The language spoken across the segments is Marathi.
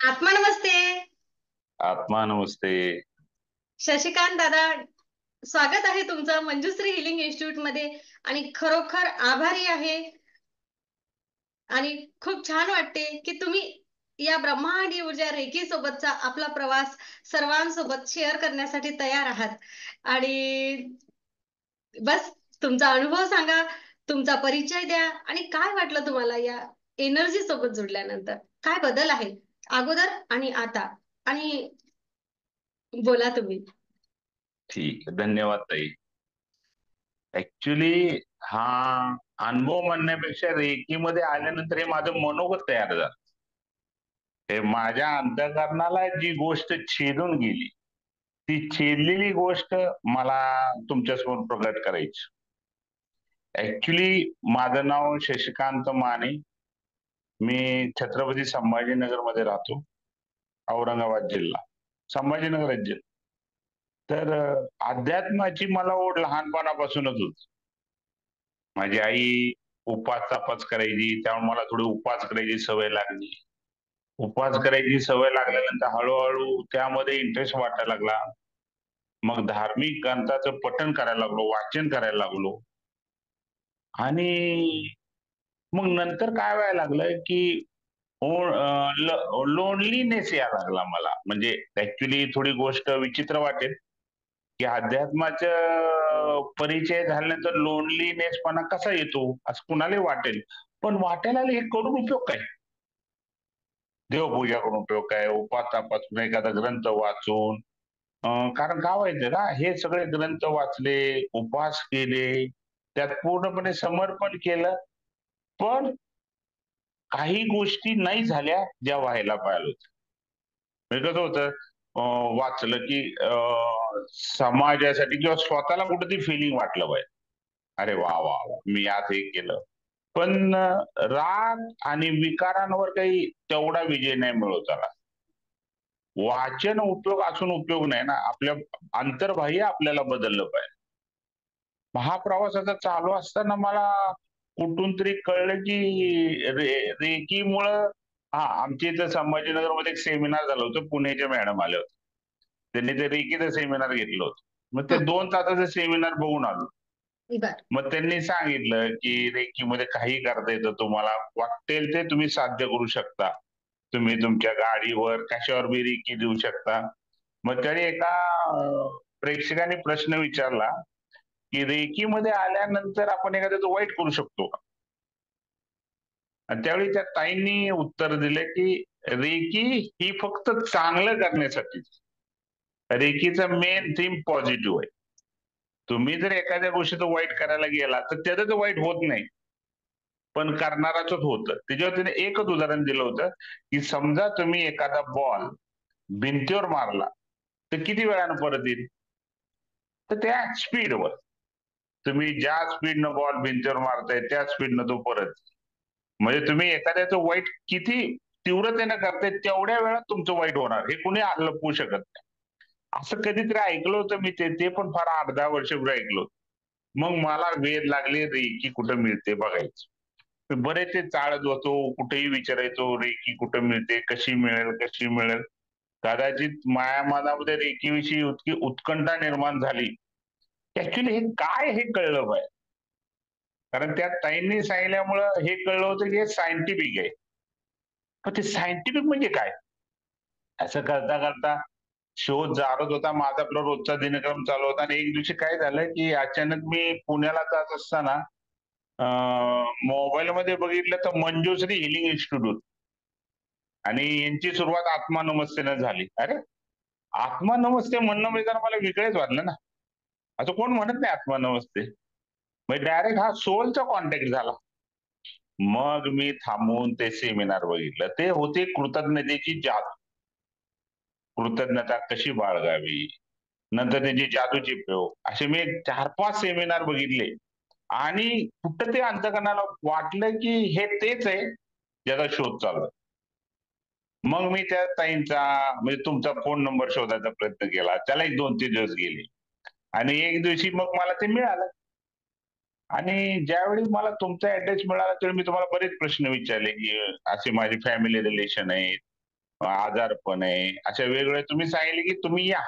आत्मा नमस्ते. आत्मा नमस्ते. शशिकांत दादा, स्वागत आहे तुमचं मंजुश्री हिलिंग इन्स्टिट्यूट मध्ये. आणि खरोखर आभारी आहे. आणि खूप छान वाटते की तुम्ही या ब्रह्मांडीय ऊर्जा रेकी सोबतचा आपला प्रवास सर्वांसोबत शेअर करण्यासाठी तयार आहात. आणि बस, तुमचा अनुभव सांगा, तुमचा परिचय द्या आणि काय वाटलं तुम्हाला या एनर्जी सोबत जुडल्यानंतर. काय बदल आहे अगोदर आणि आता? आणि बोला तुम्ही. ठीक आहे, धन्यवाद ताई. ऍक्च्युली हा अनुभव म्हणण्यापेक्षा रेकीमध्ये आल्यानंतर हे माझं मनोगत तयार झालं. हे माझ्या अंतःकरणाला जी गोष्ट छेदून गेली, ती छेदलेली गोष्ट मला तुमच्यासमोर प्रकट करायची. ऍक्च्युली माझं नाव शशिकांत माने. मी छत्रपती संभाजीनगर मध्ये राहतो, औरंगाबाद जिल्हा, संभाजीनगर राज्य. तर अध्यात्माची मला ओढ लहानपणापासूनच होती. माझी आई उपास तापास करायची, त्यामुळे मला थोडी उपास करायची सवय लागली. उपास करायची सवय लागल्यानंतर हळूहळू त्यामध्ये इंटरेस्ट वाटायला लागला. मग धार्मिक ग्रंथाचं पठण करायला लागलो, वाचन करायला लागलो. आणि मग नंतर काय व्हायला लागलं की लोनलीनेस यायला लागला मला. म्हणजे ऍक्च्युली थोडी गोष्ट विचित्र वाटेल की अध्यात्माचा परिचय झाल्यानंतर लोनलीनेसपणा कसा येतो असं कुणालाही वाटेल. पण वाटायला लागलं, हे करून उपयोग काय? देवपूजा करून उपयोग काय? उपास तापासून एखादा ग्रंथ वाचून. कारण काय व्हायचं ना, हे सगळे ग्रंथ वाचले, उपास केले, त्यात पूर्णपणे समर्पण केलं, पण काही गोष्टी नाही झाल्या ज्या व्हायला पाहिजे होत्या. म्हणजे कसं होतं, वाचलं की समाजासाठी किंवा स्वतःला कुठेतरी फिलिंग वाटलं पाहिजे. अरे वा वा वा, मी आज हे केलं. पण राग आणि विकारांवर काही तेवढा विजय नाही मिळवत आला. वाचन उपयोग असून उपयोग नाही ना, आपल्या अंतर्बाह्य आपल्याला बदललं पाहिजे. हा प्रवास आता चालू असताना मला कुठून तरी कळलं की रेकीमुळं, हा, आमच्या इथं संभाजीनगरमध्ये एक सेमिनार झालं होतं, पुण्याच्या मॅडम आल्या होत्या. त्यांनी ते रेकीचं सेमिनार घेतलं होतं. मग ते हं, 2 तासाचं सेमिनार बघून आलो. बर. मग त्यांनी सांगितलं की रेकीमध्ये काही करता येतं, तुम्हाला वाटेल ते तुम्ही साध्य करू शकता. तुम्ही तुमच्या गाडीवर कशावर बी रेकी देऊ शकता. मग त्याने एका प्रेक्षकाने प्रश्न विचारला की रेकीमध्ये आल्यानंतर आपण एखाद्याचं वाईट करू शकतो का? आणि त्यावेळी त्या ताईंनी उत्तर दिले की रेकी ही फक्त चांगलं करण्यासाठी. रेकीचा मेन थीम पॉझिटिव्ह आहे. तुम्ही जर एखाद्या गोष्टीचं वाईट करायला गेला तर त्याचं तर वाईट होत नाही, पण करणाराच होतं. त्याच्यावर त्याने एकच उदाहरण दिलं होतं की समजा तुम्ही एखादा बॉल भिंतीवर मारला तर किती वेळानं परत येईल? तर त्या स्पीडवर. तुम्ही ज्या स्पीडनं बॉल भिंतीवर मारताय त्या स्पीडनं तो परत. म्हणजे तुम्ही एखाद्याचं वाईट किती तीव्रतेनं करताय तेवढ्या वेळात तुमचं वाईट होणार, हे कुणी लपवू शकत नाही. असं कधीतरी ऐकलं होतं मी, ते पण फार 8-10 वर्षापूर्वी ऐकलं होतं. मग मला वेध लागले रेकी कुठं मिळते बघायचं. बरेच ते चाळत होतो, कुठेही विचारायचो रेकी कुठं मिळते, कशी मिळेल, कशी मिळेल. कदाचित माया मनामध्ये रेकीविषयी इतकी उत्कंठा निर्माण झाली. ऍक्च्युली हे काय हे कळलं पाहिजे. कारण त्या ताईंनी सांगितल्यामुळं हे कळलं होतं की हे सायंटिफिक आहे. पण ते सायंटिफिक म्हणजे काय? असं करता करता शोध जारत होता. माझा आपला रोजचा दिनक्रम चालू होता आणि एक दिवशी काय झालं की अचानक मी पुण्याला जात असताना मोबाईलमध्ये बघितलं तर मंजुश्री हिलिंग इन्स्टिट्यूट आणि यांची सुरुवात आत्मा नमस्तेनं झाली. अरे, आत्मा नमस्ते म्हणणं म्हणजे जरा मला वेगळंच वाटलं ना. असं कोण म्हणत नाही आत्मा नमस्ते. म्हणजे डायरेक्ट हा सोलचा कॉन्टॅक्ट झाला. मग मी थांबून ते सेमिनार बघितलं. ते होते कृतज्ञतेची जादू. कृतज्ञता कशी बाळगावी, नंतर त्याची जादूचे प्रयोग, असे मी 4-5 सेमिनार बघितले. आणि कुठं ते अंतःकरणाला वाटलं की हे तेच आहे ज्याचा शोध चालू आहे. मग मी त्या ताईंचा, म्हणजे तुमचा फोन नंबर शोधायचा प्रयत्न केला. त्याला 1-2-3 दिवस गेले आणि एक दिवशी मग मला ते मिळालं. आणि ज्यावेळी मला तुमचा ऍड्रेस मिळाला त्यावेळी मी तुम्हाला बरेच प्रश्न विचारले की असे माझे फॅमिली रिलेशन आहेत. आजारपण आहे, अशा वेगवेगळ्या तुम्ही सांगितले की तुम्ही या,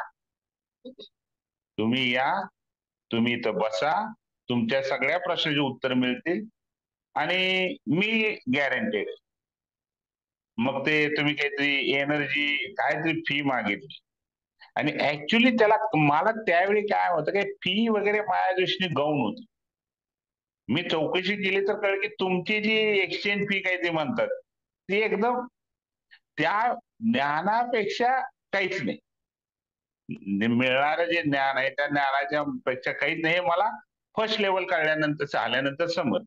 तुम्ही या, तुम्ही इथं बसा, तुमच्या सगळ्या प्रश्नाची उत्तर मिळतील आणि मी गॅरंटेड. मग ते तुम्ही काहीतरी एनर्जी काहीतरी फी मागितली आणि ऍक्च्युली त्याला मला त्यावेळी काय होतं की फी वगैरे माझ्या दृष्टीने गौण होती. मी चौकशी केली तर कळलं की तुमची जी एक्सचेंज फी काही ते म्हणतात ती एकदम त्या ज्ञानापेक्षा काहीच नाही. मिळणारं जे ज्ञान आहे त्या ज्ञानाच्या पेक्षा काहीच नाही हे मला फर्स्ट लेवल कळल्यानंतर आल्यानंतर समजलं.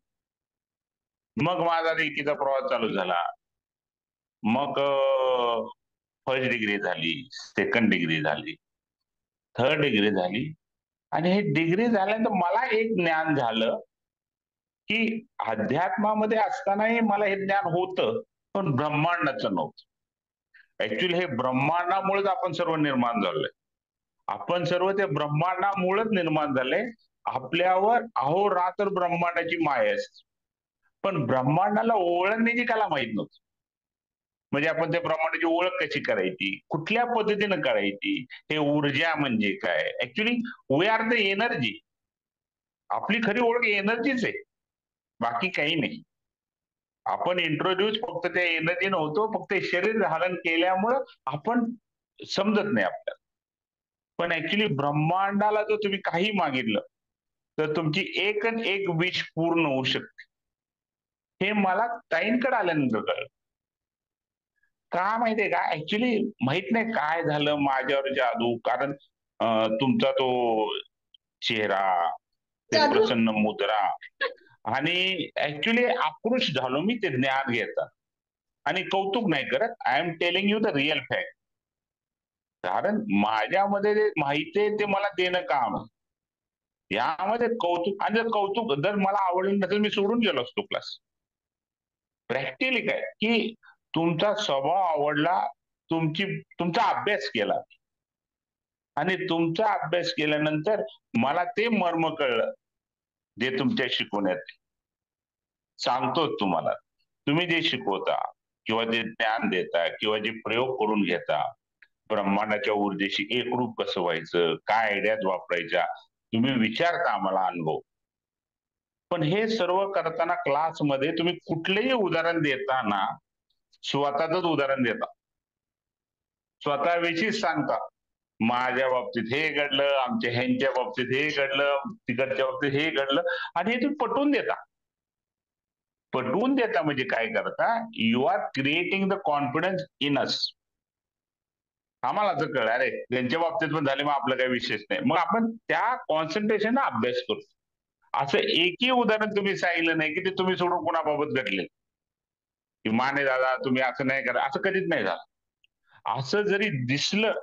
मग माझा रेकीचा प्रवास चालू झाला. मग फर्स्ट डिग्री झाली, सेकंड डिग्री झाली, थर्ड डिग्री झाली आणि हे डिग्री झाल्यानंतर मला एक ज्ञान झालं की अध्यात्मामध्ये असतानाही मला हे ज्ञान होतं, पण ब्रह्मांडाचं नव्हतं. ऍक्च्युली हे ब्रह्मांडामुळेच आपण सर्व निर्माण झालोय. आपण सर्व त्या ब्रह्मांडामुळेच निर्माण झाले. आपल्यावर अहोरात्र ब्रह्मांडाची माया असते. पण ब्रह्मांडाला ओळखण्याची कला माहित नव्हती. म्हणजे आपण त्या ब्रह्मांडाची ओळख कशी करायची, कुठल्या पद्धतीनं करायची, हे ऊर्जा म्हणजे काय. Actually we are the energy. आपली खरी ओळख एनर्जीच आहे, बाकी काही नाही. आपण इंट्रोड्यूस फक्त त्या एनर्जी नव्हतो, फक्त शरीर धारण केल्यामुळं आपण समजत नाही आपल्याला. पण ऍक्च्युली ब्रह्मांडाला जर तुम्ही काही मागितलं तर तुमची एक विश पूर्ण होऊ शकते. हे मला ताईंकडे आल्यानंतर कळलं. का माहितीये का, ऍक्च्युली माहित नाही काय झालं माझ्यावर जादू. कारण तुमचा तो चेहरा, ते जादू. प्रसन्न मुद्रा आणि ऍक्च्युली आक्रोश झालो मी ते ज्ञान घेता. आणि कौतुक नाही करत, I am telling you the real fact. कारण माझ्यामध्ये जे माहिती आहे ते मला देणं काम आहे. यामध्ये कौतुक, आणि जर कौतुक जर मला आवडलं नसेल मी सोडून गेलो असतो क्लास. प्रॅक्टिकली काय की तुमचा स्वभाव आवडला, तुमचा अभ्यास केला आणि तुमचा अभ्यास केल्यानंतर मला ते मर्म कळलं जे तुमच्या शिकवण्यात. सांगतोच तुम्हाला, तुम्ही जे शिकवता किंवा जे ज्ञान देता किंवा जे प्रयोग करून घेता, ब्रह्मांडाच्या ऊर्जेशी एकरूप कसं व्हायचं, काय आयडियाज वापरायच्या, तुम्ही विचारता आम्हाला अनुभव. पण हे सर्व करताना क्लासमध्ये तुम्ही कुठलेही उदाहरण देताना स्वतःच उदाहरण देता, स्वतःविषयीच सांगता. माझ्या बाबतीत हे घडलं, आमच्या ह्यांच्या बाबतीत हे घडलं, तिकडच्या बाबतीत हे घडलं, आणि हे तुम्ही पटवून देता. पटवून देता म्हणजे काय करता, you are creating the confidence in us. आम्हाला असं कळलं अरे त्यांच्या बाबतीत पण झाले, मग आपलं काही विशेष नाही, मग आपण त्या कॉन्सन्ट्रेशन अभ्यास करतो. असं एकही उदाहरण तुम्ही सांगितलं नाही की ते तुम्ही सोडून कोणाबाबत घडले की माने दादा तुम्ही असं नाही करा, असं कधीच नाही झालं. असं जरी दिसलं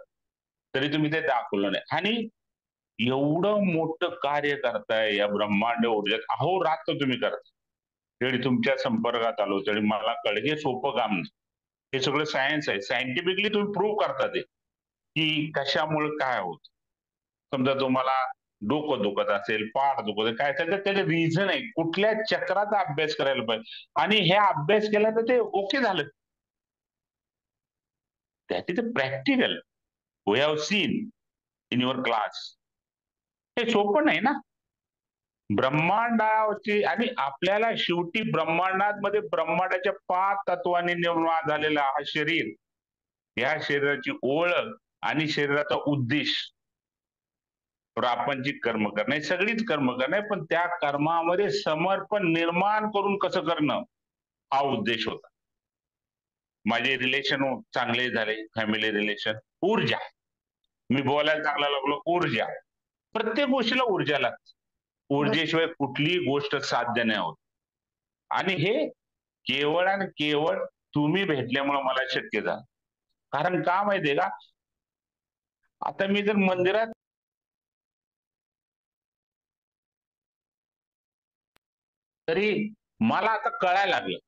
तरी तुम्ही ते दाखवलं नाही. आणि एवढं मोठं कार्य करताय या ब्रह्मांड ऊर्जेत, अहोरात्र तुम्ही करता. त्यावेळी तुमच्या संपर्कात आलो त्यावेळी मला कळलं हे सोपं काम नाही. हे सगळं सायन्स आहे. सायंटिफिकली तुम्ही प्रूव्ह करता ते की कशामुळे काय होत. समजा तुम्हाला डोकं दुखत असेल, पाठ दुखत असेल, काय असेल तर त्याचे रिझन आहे, कुठल्या चक्राचा अभ्यास करायला पाहिजे आणि हे अभ्यास केला तर ते ओके झालं. That is a practical we have seen in your class. हे सोपं नाही ना ब्रह्मांडाची. आणि आपल्याला शेवटी ब्रह्मांडामध्ये ब्रह्मांडाच्या 5 तत्वांनी निर्माण झालेला हा शरीर, या शरीराची ओळख आणि शरीराचा उद्देश प्रापंचिक कर्म करणं, सगळीच कर्म करणं, पण त्या कर्मामध्ये समर्पण निर्माण करून कसं करणं हा उद्देश होता. माझे रिलेशन चांगले झाले, फॅमिली रिलेशन, ऊर्जा, मी बोलायला चांगला लागलो, ऊर्जा. प्रत्येक गोष्टीला ऊर्जा लागते. ऊर्जेशिवाय कुठलीही गोष्ट साध्य नाही होत. आणि हे केवळ आणि केवळ तुम्ही भेटल्यामुळे मला शक्य झालं. कारण का माहितीये का, आता मी जर मंदिरात तरी मला आता कळायला लागलं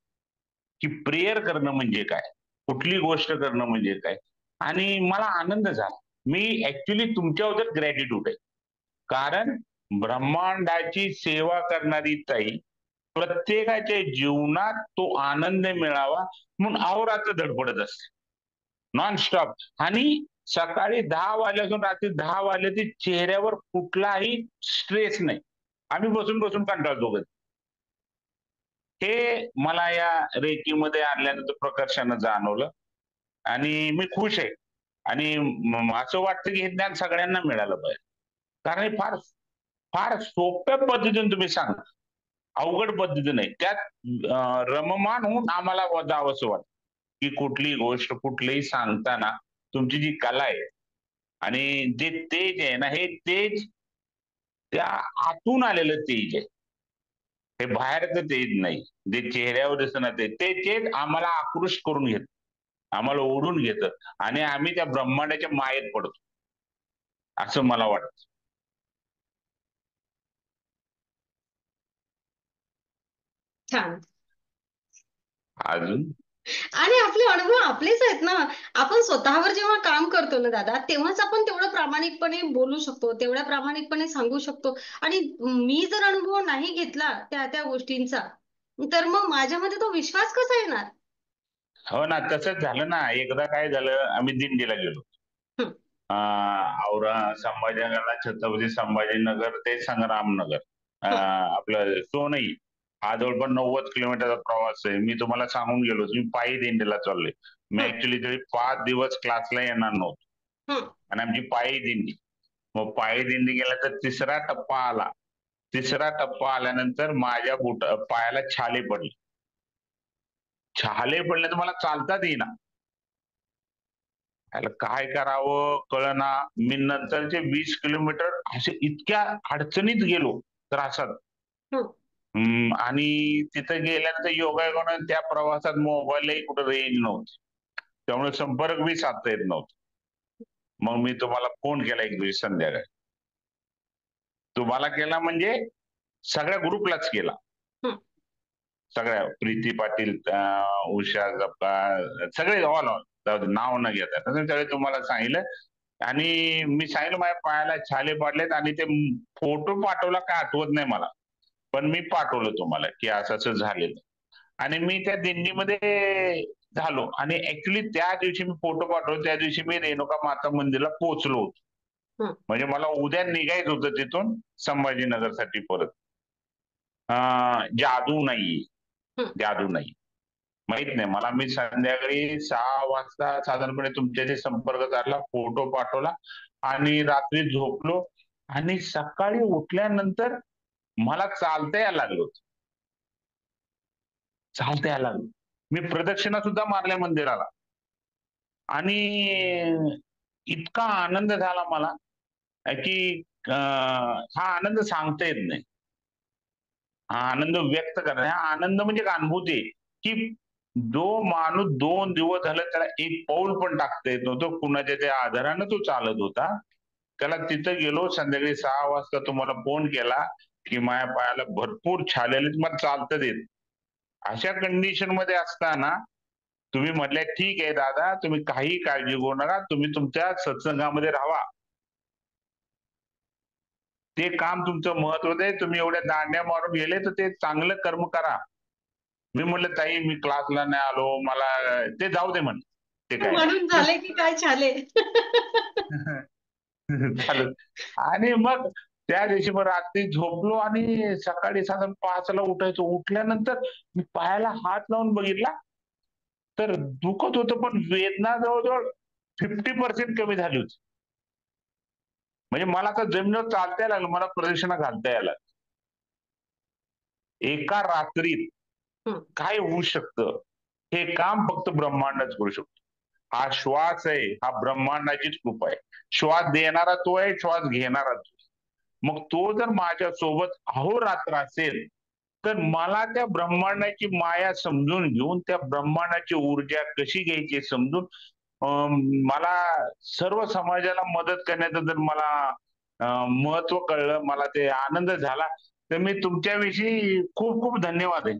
की प्रेयर करणं म्हणजे काय, कुठली गोष्ट करणं म्हणजे काय. आणि मला आनंद झाला. मी ऍक्च्युली तुमच्यावर ग्रॅटिट्यूड आहे. कारण ब्रह्मांडाची सेवा करणारी ताई प्रत्येकाच्या जीवनात तो आनंद मिळावा म्हणून अहोरात्र धडपडत असते. नॉनस्टॉप. आणि सकाळी 10 वाजल्यापासून रात्री 10 वाजले ते चेहऱ्यावर कुठलाही स्ट्रेस नाही. आम्ही बसून बसून कंटाळतो कधी. हे मला या रेकीमध्ये आणल्यानंतर प्रकर्षानं जाणवलं आणि मी खुश आहे. आणि असं वाटतं की हे ज्ञान सगळ्यांना मिळालं पाहिजे. कारण हे फार फार सोप्या पद्धतीने तुम्ही सांगा. अवघड पद्धती नाही. त्यात रममाण होऊन आम्हाला जावंसं वाटतं, की कुठलीही गोष्ट कुठलीही सांगताना तुमची जी कला आहे आणि जे तेज आहे ना, हे तेज त्या आतून आलेलं तेज आहे. हे बाहेरचं तेज नाही. जे चेहऱ्यावर दिसतं ना ते तेज आम्हाला आकृष्ट करून घेतं. आम्हाला ओढून घेतं आणि आम्ही त्या ब्रह्मांडाच्या मायेत पडतो. असं मला वाटतं. छान. अजून आणि आपले अनुभव आपलेच आहेत ना. आपण स्वतःवर जेव्हा काम करतो ना दादा, तेव्हाच आपण तेवढं प्रामाणिकपणे बोलू शकतो, तेवढ्या प्रामाणिकपणे सांगू शकतो. आणि मी जर अनुभव नाही घेतला त्या त्या गोष्टींचा, तर मग माझ्यामध्ये तो विश्वास कसा येणार? हो ना, तसंच झालं ना. एकदा काय झालं, आम्ही दिंडीला गेलो. हं, औरा संभाजीनगरला छत्रपती संभाजीनगर ते संग्रामनगर. हं, आपलं सोनई. हा जवळपास 90 किलोमीटरचा प्रवास आहे. मी तुम्हाला सांगून गेलो, मी पायी दिंडीला चाललोय. मी हं, ऍक्च्युली तरी 5 दिवस क्लासला येणार नव्हतो हं, आणि आमची पायी दिंडी. मग पायी दिंडी गेला तर तिसरा टप्पा आला. तिसरा टप्पा आल्यानंतर माझ्या पायाला छाले पडले. छाले पडले तर मला चालताच येईना. त्याला काय करावं कळना. मी नंतरचे 20 किलोमीटर असे इतक्या अडचणीत गेलो त्रासात. हं. आणि तिथं गेल्यानंतर योगायोगानं त्या प्रवासात मोबाईलही कुठं रेंज नव्हती. त्यामुळे संपर्क बी साधता येत नव्हता. मग मी तुम्हाला फोन केला एक दिवशी संध्याकाळी. तुम्हाला केला म्हणजे सगळ्या ग्रुपलाच केला. हं. सगळ्या प्रीती पाटील, उषा जपका सगळे ऑल जाऊ दे नाव न घेता. सगळे तुम्हाला सांगितलं आणि मी सांगितलं माझ्या पायाला छाले पडलेत आणि ते फोटो पाठवला काय आठवत नाही मला. पण मी पाठवलं तुम्हाला की असं-असं झालेलं. आणि मी त्या दिंडीमध्ये झालो आणि ऍक्च्युली त्या दिवशी मी फोटो पाठवले त्या दिवशी मी रेणुका माता मंदिरला पोहोचलो होतो. हं, म्हणजे मला उद्या निघायचं होतं तिथून संभाजीनगरसाठी परत. जादू नाहीये, हं. जादू नाही. माहीत नाही मला. मी संध्याकाळी 6 वाजता साधारणपणे तुमच्याशी संपर्क साधला, फोटो पाठवला आणि रात्री झोपलो आणि सकाळी उठल्यानंतर मला चालता यायला लागलं होतं. चालता यायला लागलं. मी प्रदक्षिणा सुद्धा मारल्या मंदिराला आणि इतका आनंद झाला मला की हा आनंद सांगता येत नाही. हा आनंद व्यक्त करणं, हा आनंद म्हणजे एक अनुभूती आहे, की जो माणूस 2 दिवस झालं त्याला एक पाऊल पण टाकता येत नव्हतं. कुणाच्या त्या आधारानं तो चालत होता. त्याला तिथं गेलो संध्याकाळी 6 वाजता तुम्हाला फोन केला, की माझ्या पायाला भरपूर छाले आलेत, मला चालताच येत. अशा कंडिशनमध्ये असताना तुम्ही म्हटले, "ठीक आहे दादा, तुम्ही काहीही काळजी करू नका. तुम्ही तुमच्या सत्संगामध्ये राहावा. ते काम तुमचं महत्वाचं आहे. तुम्ही एवढ्या दांड्या मारून गेले, तर ते चांगलं कर्म करा." मी म्हटलं, "ताई, मी क्लासला नाही आलो. मला ते जाऊ दे" म्हणे. "ते काय म्हणून नाही." झाले की काय छाले? चालेल. आणि मग त्या दिवशी मग रात्री झोपलो आणि सकाळी साधारण 5 ला उठायचो. उठल्यानंतर मी पायाला हात लावून बघितला, तर दुखत होतं, पण वेदना जवळ-जवळ 50% कमी झाली होती. म्हणजे मला आता जमिनीवर चालता यायला लागलं. मला प्रदक्षिणा घालता यायला लागल्या. एका रात्रीत हं, काय होऊ शकतं, हे काम फक्त ब्रह्मांडच करू शकतो. हा श्वास आहे, हा ब्रह्मांडाचीच कृपा आहे. श्वास देणारा तो आहे, श्वास घेणारा तो. मग तो जर माझ्यासोबत अहोरात्र असेल, तर मला त्या ब्रह्मांडाची माया समजून घेऊन, त्या ब्रह्मांडाची ऊर्जा कशी घ्यायची समजून मला सर्व समाजाला मदत करण्याचं जर मला महत्व कळलं, मला ते आनंद झाला, तर मी तुमच्याविषयी खूप खूप धन्यवाद आहे.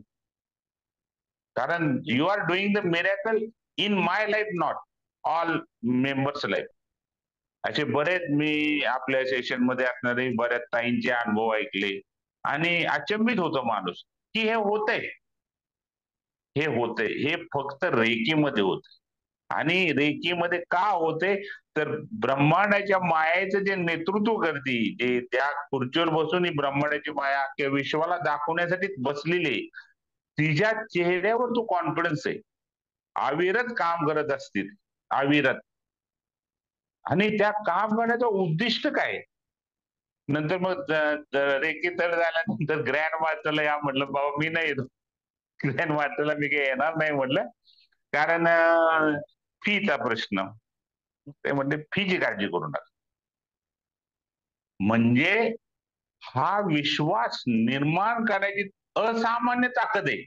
कारण you are doing the miracle in my life not all members life. असे बरेच मी आपल्या सेशनमध्ये असणारे बऱ्याच ताईंचे अनुभव ऐकले आणि अचंबित होतो माणूस, की हे होतंय. हे होतंय. हे फक्त रेकीमध्ये होतंय. आणि रेकीमध्ये का होते, तर ब्रह्मांडाच्या मायेचं जे नेतृत्व करते, जे त्या खुर्चीवर बसून ही ब्रह्मांडाची माया अख्ख्या विश्वाला दाखवण्यासाठी बसलेली आहे, तिच्या चेहऱ्यावर तो कॉन्फिडन्स आहे. अविरत काम करत असतील, अविरत. आणि त्या काम करण्याचं उद्दिष्ट काय आहे? नंतर मग रेकी तळ झाल्यानंतर ग्रँड मास्टरला या म्हटलं, बाबा मी नाही येतो. ग्रँड मास्टरला मी काही येणार नाही म्हटलं, कारण फीचा प्रश्न. ते म्हणले फीची काळजी करू नका. म्हणजे हा विश्वास निर्माण करायची असामान्य ताकद आहे.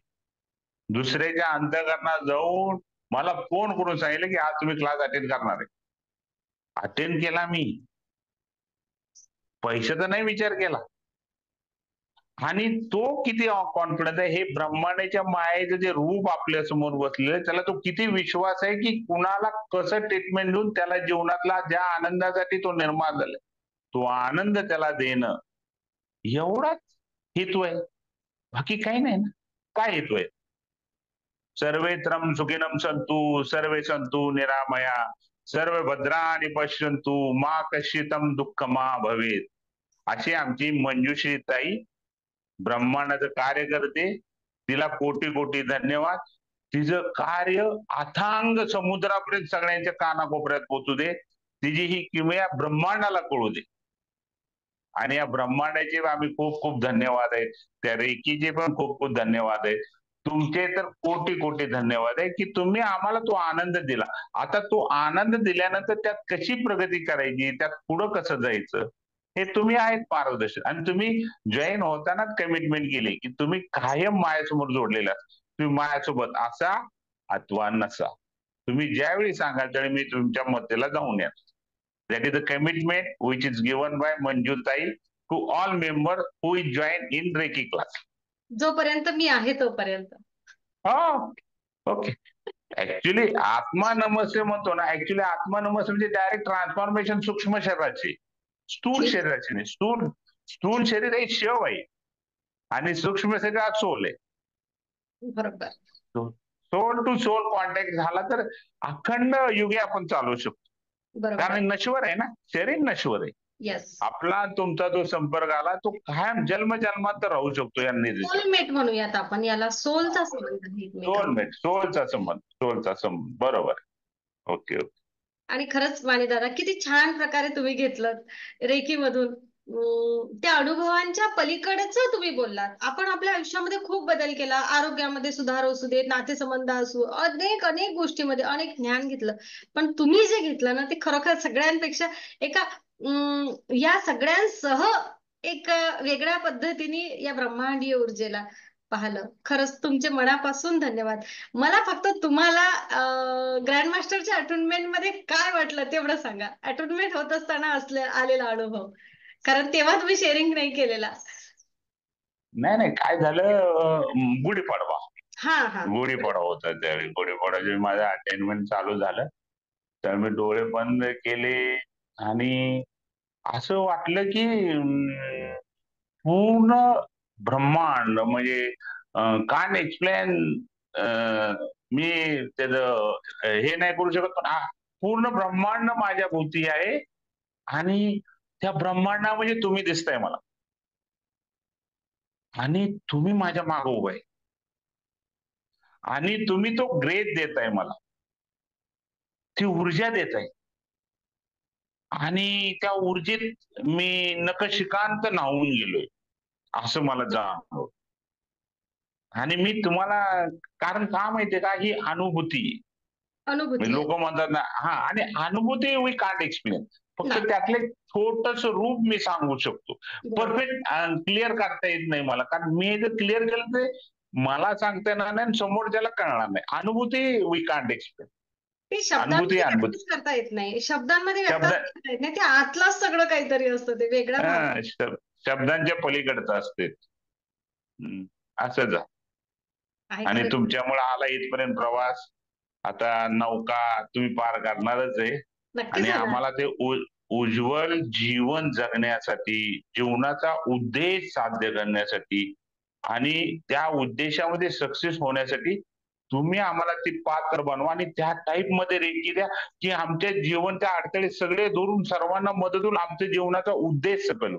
दुसऱ्याच्या अंतःकरणात जाऊन मला फोन करून सांगितलं की आज तुम्ही क्लास अटेंड करणार आहे. अटेंड केला मी. पैशाचा नाही विचार केला. आणि तो किती कॉन्फिडन्स आहे, हे ब्रह्मांडाच्या मायेचं जे रूप आपल्या समोर बसलेलं आहे, त्याला तो किती विश्वास आहे की कुणाला कसं ट्रीटमेंट देऊन त्याला जीवनातला ज्या आनंदासाठी तो निर्माण झालाय, तो आनंद त्याला देणं, एवढाच हेतू आहे. बाकी काही नाही ना. काय हेतू आहे? सर्वेत्रम सुखिनम संतु, सर्वे संतु निरामया, सर्व भद्राणि पश्यन्तु, मा कश्चितम दुःखमा भवेत. अशी आमची मंजुश्री ताई ब्रह्मांडाचं कार्य करते. तिला कोटी कोटी धन्यवाद. तिचं कार्य अथांग समुद्रापर्यंत सगळ्यांच्या कानाकोपऱ्यात पोहोचू दे. तिची ही किमया ब्रह्मांडाला कळू दे. आणि या ब्रह्मांडाचे आम्ही खूप खूप धन्यवाद आहेत. त्या रेकीचे पण खूप खूप धन्यवाद आहेत. तुमचे तर कोटी कोटी धन्यवाद आहे की तुम्ही आम्हाला तो आनंद दिला. आता तो आनंद दिल्यानंतर त्यात कशी प्रगती करायची, त्यात पुढं कसं जायचं, हे तुम्ही आहेत मार्गदर्शक. आणि तुम्ही जॉईन होतानाच कमिटमेंट केली की तुम्ही कायम माझ्यासमोर जोडलेले आहात. तुम्ही माझ्यासोबत असा अथवा नसा. तुम्ही ज्यावेळी सांगाल त्यावेळी मी तुमच्या मदतीला जाऊन येणार. That is the commitment which is given by Manju Tai to all members who is joined in Reiki class. जोपर्यंत मी आहे तोपर्यंत. हो, ओके. ऍक्च्युली आत्मा नमस्ते म्हणतो ना, ऍक्च्युली आत्मा नमस्ते म्हणजे डायरेक्ट ट्रान्सफॉर्मेशन सूक्ष्म शरीराची, स्थूल शरीराची नाही. स्थूल शरीर हे शिव आहे आणि सूक्ष्म शरीरात सोल आहे. बरोबर. सोल टू सोल कॉन्टॅक्ट झाला तर अखंड युगे आपण चालवू शकतो. कारण नश्वर आहे ना, शरीर नश्वर आहे. येस. आपला तुमचा जो संपर्क आला तो कायम जन्मजन्मात राहू शकतो. या सोलमेट म्हणूयात आपण याला. सोलचा संबंध. सोलमेट, सोलचा संबंध. बरोबर. Okay okay. आणि खरंच वाणी दादा किती छान प्रकारे तुम्ही घेतलं रेकी मधून. त्या अनुभवांच्या पलीकडेच तुम्ही बोललात. आपण आपल्या आयुष्यामध्ये खूप बदल केला. आरोग्यामध्ये सुधार असू दे, नातेसंबंध असू, अनेक अनेक गोष्टीमध्ये अनेक ज्ञान घेतलं. पण तुम्ही जे घेतलं ना ते खरोखर सगळ्यांपेक्षा एका या सगळ्यांसह एक वेगळ्या पद्धतीने या ब्रह्मांडीय ऊर्जेला पाहिलं. खरंच तुमचे मनापासून धन्यवाद. मला फक्त तुम्हाला ग्रँडमास्टरच्या अटोनमेंट मध्ये काय वाटलं तेवढं सांगा. अटोनमेंट होत असताना आलेला अनुभव, कारण तेव्हा तुम्ही शेअरिंग नाही केलेला. नाही काय झालं, गुढीपाडवा. गुढीपाडवा होता त्यावेळी. गुढीपाडवा माझं अटेंडमेंट चालू झालं तर मी डोळे बंद केले आणि असं वाटलं की पूर्ण ब्रह्मांड म्हणजे कान एक्सप्लेन, मी त्याचं हे नाही करू शकत, पण पूर्ण ब्रह्मांड माझ्या भोवती आहे आणि त्या ब्रह्मांडामध्ये तुम्ही दिसताय मला आणि तुम्ही माझ्या मागे उभे आहे आणि तुम्ही तो ग्रेस देताय मला, ती ऊर्जा देताय आणि त्या ऊर्जेत मी नखशिखांत न्हावून गेलोय असं मला जाणवलं. आणि मी तुम्हाला, कारण का माहितीये का, ही अनुभूती. लोक म्हणतात ना, आणि अनुभूती वी कांट एक्सप्लेन. फक्त त्यातले छोटस रूप मी सांगू शकतो. परफेक्ट क्लिअर करता येत नाही मला, कारण मी जर क्लिअर केलं तर मला सांगता येणार नाही, समोरच्याला कळणार नाही. अनुभूती वी कांट एक्सप्लेन. अनुभूती करता येत नाही, शब्दांमध्ये व्यक्त करता येत नाही. ते आतलाच सगळं काहीतरी असतं, ते वेगळं शब्दांच्या पलीकडचं असते. असंच. आणि तुमच्यामुळे आला इथपर्यंत प्रवास. आता नौका तुम्ही पार करणारच आहे आणि आम्हाला ते उज्ज्वल जीवन जगण्यासाठी, जीवनाचा उद्देश साध्य करण्यासाठी आणि त्या उद्देशामध्ये सक्सेस होण्यासाठी तुम्ही आम्हाला ती पात्र बनवा आणि त्या टाईप मध्ये रेकी द्या की आमच्या जीवनच्या अडथळे सगळे दुरून सर्वांना मदत होऊन आमच्या जीवनाचा उद्देश सकल.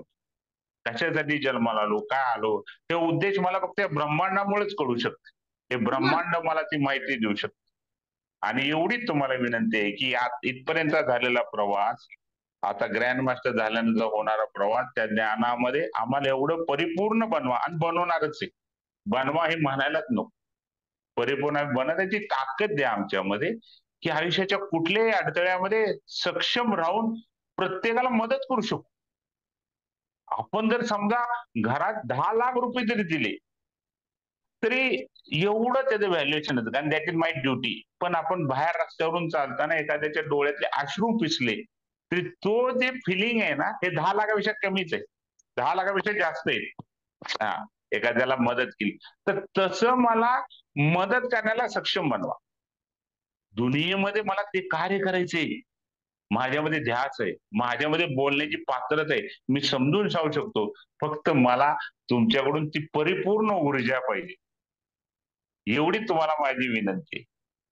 कशासाठी जन्माला आलो, काय आलो, हे उद्देश मला फक्त या ब्रह्मांडामुळेच कळू शकते. हे मग ब्रह्मांड मला ती माहिती देऊ शकते. आणि एवढीच तुम्हाला विनंती आहे की इथपर्यंत झालेला प्रवास, आता ग्रँड मास्टर झाल्यानंतर होणारा प्रवास, त्या ज्ञानामध्ये आम्हाला एवढं परिपूर्ण बनवा आणि बनवणारच आहे. बनवा हे म्हणायलाच नको. परिपूर्ण बनवण्याची ताकद द्या आमच्यामध्ये, की आयुष्याच्या कुठल्याही अडथळ्यामध्ये सक्षम राहून प्रत्येकाला मदत करू शकू. आपण जर समजा घरात 10 लाख रुपये जरी दिले, तरी एवढं त्याचं व्हॅल्युएशन होतं कारण दॅट इज माय ड्युटी. पण आपण बाहेर रस्त्यावरून चालताना एखाद्याच्या डोळ्यातले अश्रू पुसले, तरी तो जे फिलिंग आहे ना, हे 10 लाखापेक्षा कमीच आहे. 10 लाखापेक्षा जास्त आहे. हां, एखाद्याला मदत केली. तर तसं मला मदत करण्याला सक्षम बनवा. दुनियेमध्ये मला ते कार्य करायचंय. माझ्यामध्ये ध्यास आहे. माझ्यामध्ये बोलण्याची पात्रता आहे. मी समजून सांगू शकतो. फक्त मला तुमच्याकडून ती परिपूर्ण ऊर्जा पाहिजे. एवढी तुम्हाला माझी विनंती आहे.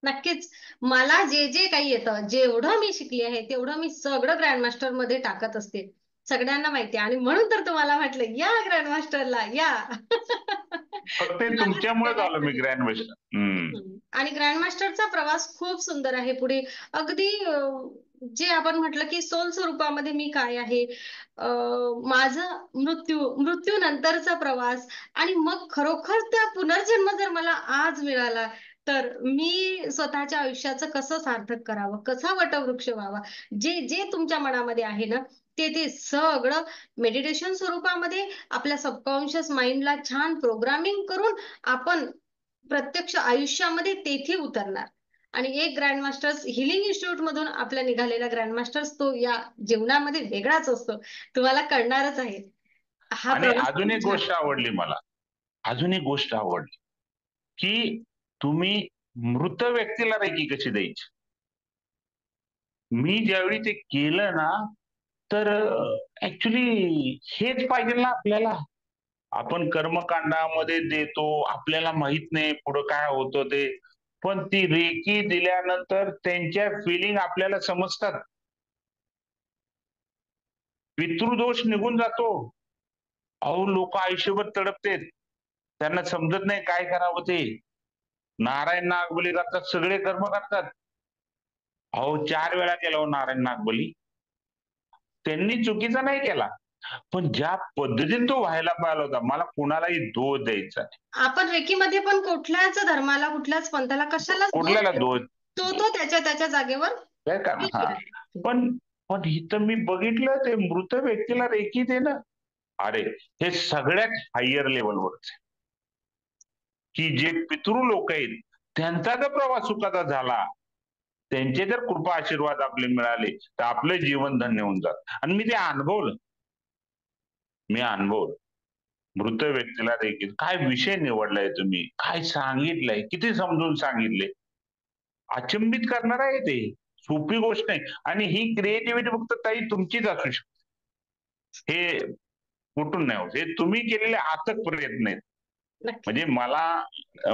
नक्कीच. मला जे जे काही येतं, जेवढं मी शिकली आहे, तेवढं मी सगळं ग्रँडमास्टर मध्ये टाकत असते. सगळ्यांना माहिती आहे आणि म्हणून तर तुम्हाला म्हटलं, या ग्रँडमास्टरला या. फक्त हे मला तुमच्यामुळेच सगळ्यात आलो मी ग्रँड मास्टर. आणि ग्रँडमास्टरचा प्रवास खूप सुंदर आहे. पुढे अगदी जे आपण म्हटलं की सोल स्वरूपामध्ये मी काय आहे, माझं मृत्यू नंतरचा प्रवास आणि मग खरोखर त्या पुनर्जन्म जर मला आज मिळाला, तर मी स्वतःच्या आयुष्याचं कसं सार्थक करावं, कसा वटवृक्ष व्हावा, जे जे तुमच्या मनामध्ये आहे ना, ते सगळं मेडिटेशन स्वरूपामध्ये आपल्या सबकॉन्शियस माइंडला छान प्रोग्रामिंग करून आपण प्रत्यक्ष आयुष्यामध्ये तेथे उतरणार. आणि एक ग्रँड मास्टर्स हिलिंग इन्स्टिट्यूट मधून आपल्या निघालेला ग्रँड मास्टर्स तो या जीवनामध्ये वेगळाच असतो. तुम्हाला कळणारच आहे. हा आणि प्रवास अजून एक खूप छान. गोष्ट आवडली मला. अजून एक गोष्ट आवडली, की तुम्ही मृत व्यक्तीला रेकी कशी द्यायची? मी ज्यावेळी ते केलं ना, तर हेच पाहिजे ना आपल्याला. आपण कर्मकांडामध्ये देतो, आपल्याला माहित नाही पुढं काय होतं ते. पण ती रेकी दिल्यानंतर त्यांच्या फिलिंग आपल्याला समजतात. पितृदोष निघून जातो. अहो लोकं आयुष्यभर तडपतेत. त्यांना समजत नाही काय करावं ते. नारायण नागबली करतात, सगळे कर्म करतात. अहो 4 वेळा केला हो नारायण नागबली. त्यांनी चुकीचा नाही केला. पण ज्या पद्धतीने तो व्हायला पाहिजे होता, मला कुणालाही दोष द्यायचा नाही. आपण रेकीमध्ये पण कुठल्याच धर्माला, कुठल्याच पंथाला कशालाच दोष कुठल्याला देत दोष नाही. तो तो त्याच्या त्याच्या जागेवर काय करणार? योग्य हां. आहे. पण पण इथं मी बघितलं ते मृत व्यक्तीला रेकी देणं, अरे हे सगळ्यात हायर लेव्हलवरच आहे. की जे पितृ लोक आहेत, त्यांचा जर प्रवास सुखाचा झाला, त्यांचे जर कृपा आशीर्वाद आपले मिळाले, तर आपलं जीवन धन्य होऊन जातं. आणि मी ते अनुभवलं. मी अनुभवलं. मृत व्यक्तीला देखील काय विषय निवडलाय तुम्ही? काय सांगितलंय? किती समजून सांगितले? अचंबित करणारं आहे ते. सोपी गोष्ट नाही. आणि ही क्रिएटिव्हिटी फक्त ताई तुमचीच असू शकते. हे कुठून नाही होत. हे तुम्ही केलेले अथक प्रयत्न आहेत. म्हणजे नक्कीच. मला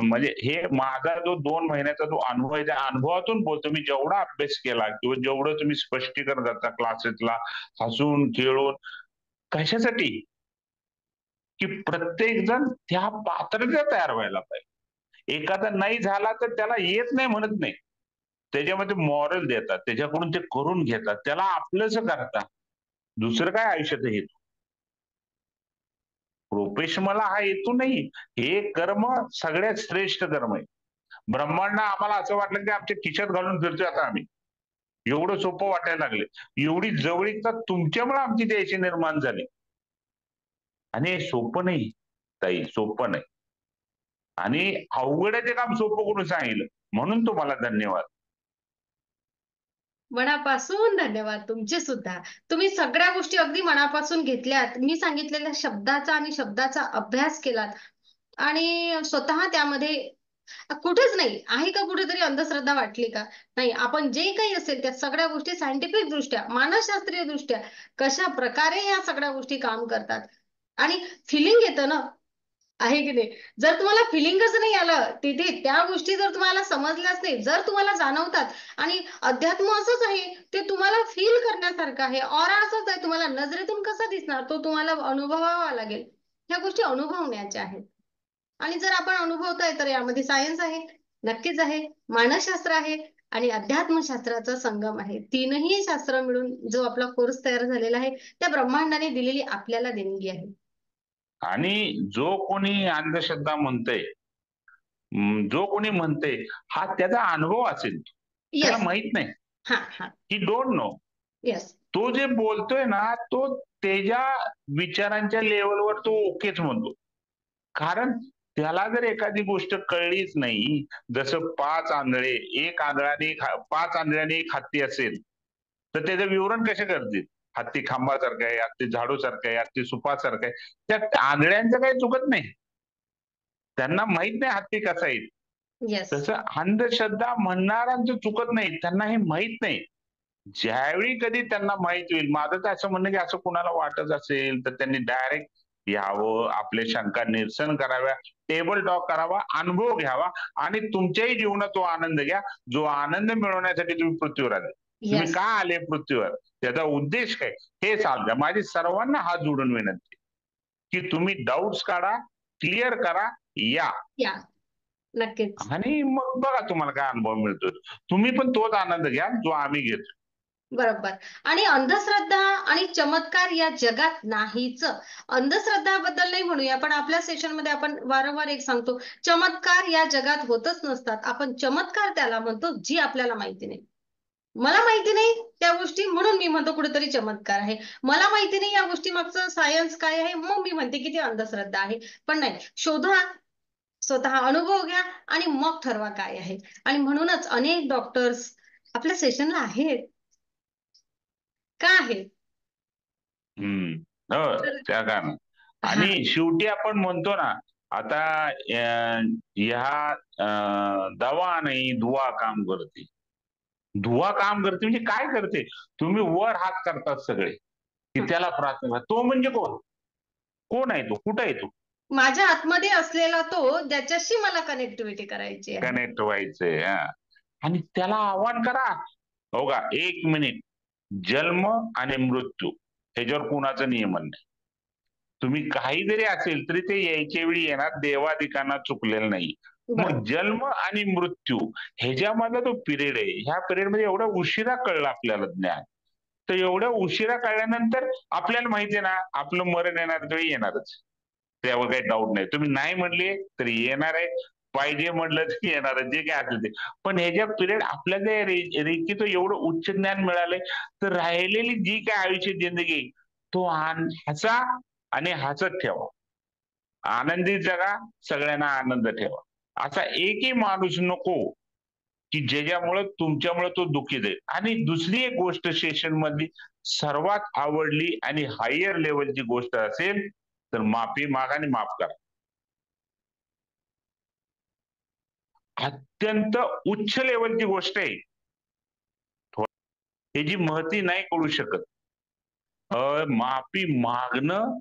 म्हणजे हे माझा जो 2 महिन्याचा जो अनुभव आहे, त्या अनुभवातून बोलतो. मी जेवढा अभ्यास केला किंवा जेवढं तुम्ही स्पष्टीकरण करता क्लासेसला हसून, खेळून कशासाठी? की प्रत्येक जण त्या पात्रतेत तयार व्हायला पाहिजे. एखादा नाही झाला तर त्याला येत नाही म्हणत नाही. त्याच्यामध्ये मॉरल देतात. त्याच्याकडून ते करून घेतात. त्याला आपलंसं करतात. दुसरं काय आयुष्यात हेतू? प्रोफेशनल हा हेतू नाही. हे कर्म सगळ्यात श्रेष्ठ कर्म आहे. ब्रह्मांड आम्हाला असं वाटलं की आमच्या खिशात घालून फिरतोय आता आम्ही. एवढं सोपं वाटायला लागले. एवढी जवळीकता तुमच्यामुळे आमची त्याची निर्माण झाली. आणि हे सोपं नाही ताई, सोपं नाही. आणि अवघड आहे ते काम सोपं करून सांगितलं. म्हणून तुम्हाला धन्यवाद. मनापासून धन्यवाद तुमचे सुद्धा. तुम्ही सगळ्या गोष्टी अगदी मनापासून घेतल्यात. मी सांगितलेल्या शब्दाचा आणि शब्दाचा अभ्यास केलात आणि स्वतः त्यामध्ये कुठेच नाही आहे का कुठेतरी अंधश्रद्धा वाटली का? नाही. आपण जे काही असेल त्या सगळ्या गोष्टी सायंटिफिक दृष्ट्या, मानसशास्त्रीय दृष्ट्या कशा प्रकारे या सगळ्या गोष्टी काम करतात आणि फिलिंग येतं ना, आहे की नाही? जर तुम्हाला फिलिंगच नाही आलं तिथे, त्या गोष्टी जर तुम्हाला समजल्याच नाही, जर तुम्हाला जाणवतात आणि अध्यात्म असंच आहे, ते तुम्हाला फील करण्यासारखं आहे, ऑरा असंच आहे, तुम्हाला नजरेतून कसा दिसणार, तो तुम्हाला अनुभवावा लागेल. ह्या गोष्टी अनुभवण्याच्या आहेत. आणि जर आपण अनुभवतोय तर यामध्ये सायन्स आहे, नक्कीच आहे, मानसशास्त्र आहे आणि अध्यात्मशास्त्राचा संगम आहे. तीनही शास्त्र मिळून जो आपला कोर्स तयार झालेला आहे, त्या ब्रह्मांडाने दिलेली आपल्याला देणगी आहे. आणि जो कोणी अंधश्रद्धा म्हणतोय, जो कोणी म्हणते, हा त्याचा अनुभव असेल, त्याला येस. माहित नाही. हा हा. ही डोंट नो. येस. तो जे बोलतोय ना, तो त्याच्या विचारांच्या लेवलवर तो ओकेच म्हणतो. कारण त्याला जर एखादी गोष्ट कळलीच नाही, जसं 5 आंधळे, एक आंधळाने 5 आंधळ्याने एक हत्ती असेल, तर त्याचं विवरण कसे करतील? हत्ती खांबासारखा आहे, हत्ती झाडूसारखा आहे, हत्ती सुपासारखा आहे. त्या आंधळ्यांचं काही चुकत नाही. त्यांना माहित नाही हत्ती कसा आहे. येस. तसं अंधश्रद्धा म्हणणाऱ्यांचं चुकत नाही. त्यांना हे माहित नाही. ज्यावेळी कधी त्यांना माहित होईल, माझं तर असं म्हणणं की असं कुणाला वाटत असेल, तर त्यांनी डायरेक्ट यावं, आपल्या शंका निरसन कराव्या, टेबल टॉक करावा, अनुभव घ्यावा आणि तुमच्याही जीवनात तो आनंद घ्या, जो आनंद मिळवण्यासाठी तुम्ही पृथ्वीवर आले. तुम्ही येस. का आले पृथ्वीवर? त्याचा उद्देश काय? हे समजा. माझी सर्वांना हात जोडून विनंती, की तुम्ही डाउट्स काढा, क्लिअर करा, या. या. नक्कीच. आणि मग बघा तुम्हाला काय अनुभव मिळतोय. तुम्ही पण तोच आनंद घ्या, जो आम्ही घेतो. बरोबर. आणि अंधश्रद्धा आणि चमत्कार या जगात नाहीच. अंधश्रद्धाबद्दल नाही म्हणूया, पण आपल्या सेशनमध्ये आपण वारंवार एक सांगतो, चमत्कार या जगात होतच नसतात. आपण चमत्कार त्याला म्हणतो, जी आपल्याला माहिती नाही. मला माहिती नाही त्या गोष्टी, म्हणून मी म्हणतो कुठेतरी चमत्कार आहे. मला माहिती नाही या गोष्टी मागचं सायन्स काय आहे, मग मी म्हणते की ती अंधश्रद्धा आहे. पण नाही, शोधा, स्वतः अनुभव घ्या आणि मग ठरवा काय आहे. आणि म्हणूनच अनेक डॉक्टर्स आपल्या सेशनला आहेत. का आहेत? हम्म. हो, तर त्या कारण. हा. आणि शेवटी आपण म्हणतो ना, आता ह्या दवा नाही दुआ काम करते. दुआ काम करते म्हणजे काय करते? तुम्ही वर हात करतात सगळे, की हं. त्याला प्रार्थना. तो म्हणजे कोण? कोण आहे तो? कुठं आहे तो? माझ्या आतमध्ये असलेला तो, ज्याच्याशी मला कनेक्टिव्हिटी करायची आहे. कनेक्ट व्हायचंय. हां. आणि त्याला आव्हान करा. हो का? 1 मिनिट. जन्म आणि मृत्यू ह्याच्यावर कुणाचं नियमन नाही. तुम्ही काही जरी असेल तरी ते यायच्या वेळी येणार. देवादिकांना चुकलेलं नाही. मग बरोबर. जन्म आणि मृत्यू ह्याच्यामधला तो पिरियड आहे. ह्या पिरियडमध्ये एवढ्या उशिरा कळलं आपल्याला ज्ञान. तर एवढ्या उशिरा कळल्यानंतर आपल्याला माहिती आहे ना, आपलं मरण येणार वेळी येणारच. त्यावर काही डाऊट नाही. तुम्ही नाही म्हणले तरी येणार आहे. पाहिजे म्हटलं तरी येणारच. जे काही असेल ते. पण ह्याच्या पिरियड आपल्याला रेखीचं एवढं उच्च ज्ञान मिळालंय, तर राहिलेली जी काही आयुष्य जिंदगी तो हसा आणि हसत ठेवा. आनंदी जगा, सगळ्यांना आनंद ठेवा. असा एकही माणूस नको, की ज्याच्यामुळं तुमच्यामुळे तो दुःखी जाईल. आणि दुसरी एक गोष्ट सेशन मधली सर्वात आवडली आणि हायर लेवलची गोष्ट असेल, तर माफी मागा आणि माफ करा. अत्यंत उच्च लेवलची गोष्ट आहे. ह्याची महती नाही कळू शकत. माफी मागणं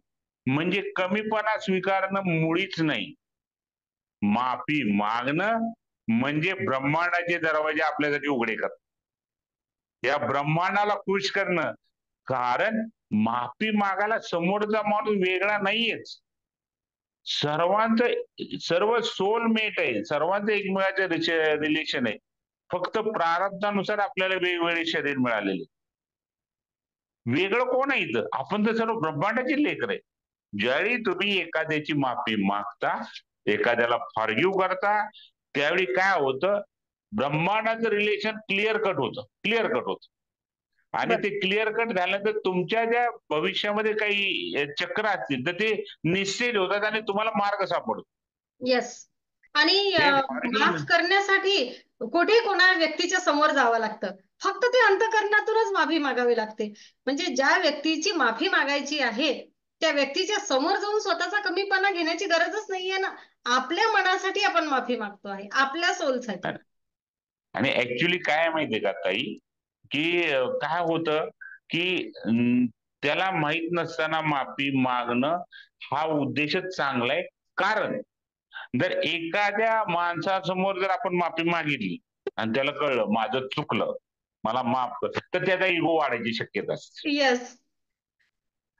म्हणजे कमीपणा स्वीकारणं मुळीच नाही. माफी मागणं म्हणजे ब्रह्मांडाचे दरवाजे आपल्यासाठी उघडे करणं. या ब्रह्मांडाला खुश करणं. कारण माफी मागायला समोरचा माणूस वेगळा नाहीयेच. सर्वांचं सर्व सोलमेट आहे. सर्वांचं एकमेकांचं रिलेशन आहे. फक्त प्रारब्धानुसार आपल्याला वेगवेगळे शरीर मिळालेले. वेगळं कोण आहे इथं? आपण तर सर्व ब्रह्मांडाची लेकरं आहे. ज्यावेळी तुम्ही एखाद्याची माफी मागता, एखाद्याला फॉरगिव्ह करता, त्यावेळी काय होतं? ब्रह्मांडाचं रिलेशन क्लिअर कट होतं. क्लिअर कट होतं. आणि बरं. ते क्लिअर कट झाल्यानंतर तुमच्या ज्या भविष्यामध्ये काही चक्र असतील, तर ते निश्चित होतात आणि तुम्हाला मार्ग सापडतो. येस. आणि हे फॉरगिव्ह माफ करण्यासाठी कुठे कोणा व्यक्तीच्या समोर जावं लागतं. फक्त ते अंतःकरणातूनच माफी मागावी लागते. म्हणजे ज्या व्यक्तीची माफी मागायची आहे, त्या व्यक्तीच्या समोर जाऊन स्वतःचा कमीपणा घेण्याची गरजच नाहीये ना. आपल्या मनासाठी आपण माफी मागतो आहे, आपल्या सोलसाठी. आणि ऍक्च्युली काय आहे माहितीये का ताई, की काय होतं, की त्याला माहित नसताना माफी मागणं हा उद्देशच चांगला आहे. कारण जर एखाद्या माणसासमोर जर आपण माफी मागितली आणि त्याला कळलं माझं चुकलं, मला माफ कर, तर त्याचा इगो वाढायची शक्यता असते येस,